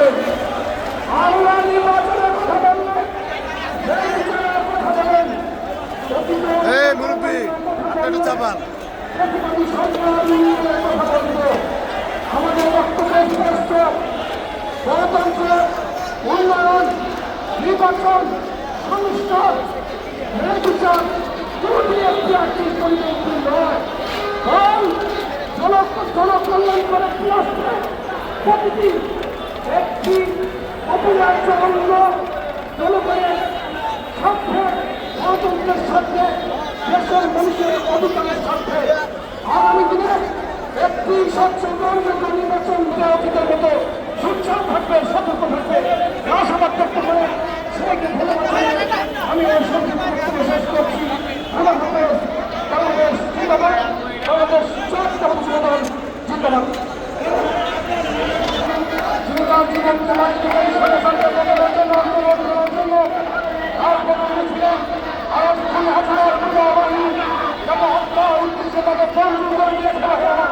আমরা নির্বাচনের কথা বললে সেই বিচারের কথা বলেন, মুরব্বী আপনার চাপান প্রতিবাদী সরকারের কথা বলব। আমাদের বক্তব্য স্পষ্ট, গণতন্ত্র, উন্নয়ন, নির্বাচন, সংস্কার, বিচার দুটি একটি একটি পরিবর্তন নয়, কারণ জনকল্যাণ করে রাষ্ট্রে প্রতিটি একটি অপরাজ্য অঙ্গ জনগণের স্বার্থে, গণতন্ত্রের স্বার্থে, দেশের মানুষের অধিকারের স্বার্থে আগামী দিনে একটি স্বচ্ছ গ্রহণযোগ্য নির্বাচন দেওয়া অতীতের মতো সুচ্ছল থাকবে, সতর্ক থাকবে। আশাবাদ ব্যক্ত করে সবাইকে ধন্যবাদ জানিয়ে আমি আমার সংক্ষিপ্ত বক্তব্য শেষ করছি। আমার হাফেজ। বাংলাদেশ জিন্দাবাদ, বাংলাদেশ জাতীয়তাবাদী জনগণ জিন্দাবাদ। জীবন তোমার জন্য আন্দোলন করার জন্য আর কোনো ছিলেন আজ ২০০০ পূর্ববাণী যত হত্যা উদ্দেশ্যে তাকে বন্ধু করে নিয়ে ফেলা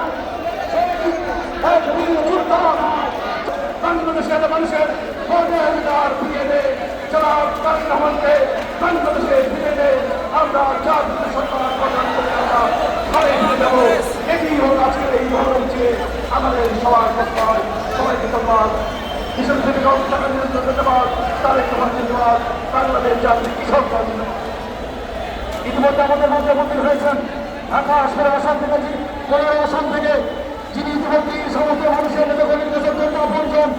বাংলাদেশের মানুষের অধিকার ফিরিয়ে দেয়, যারা তারেক রহমানকে বাংলাদেশে ফিরে দেয়, আমরা জাতীয় সরকার গঠন করে আমরা ঘরে ফিরে যাবো। এটি হোক আজকের এই মহামঞ্চে আমাদের সবার প্রস্তাব। সবাইকে ধন্যবাদ। কিশোর থেকে টাকা নিয়ন্ত্রণ ধন্যবাদ, তারেক রহমান ধন্যবাদ, বাংলাদেশ জাতীয় কৃষক দল। ইতিমধ্যে আমাদের মধ্যে উপস্থিত হয়েছেন ঢাকা ১৬ আসন থেকে ১৫ আসন থেকে যিনি ইতিমধ্যে সমস্ত মানুষের নেতা কর্মীদের জন্য আপনজন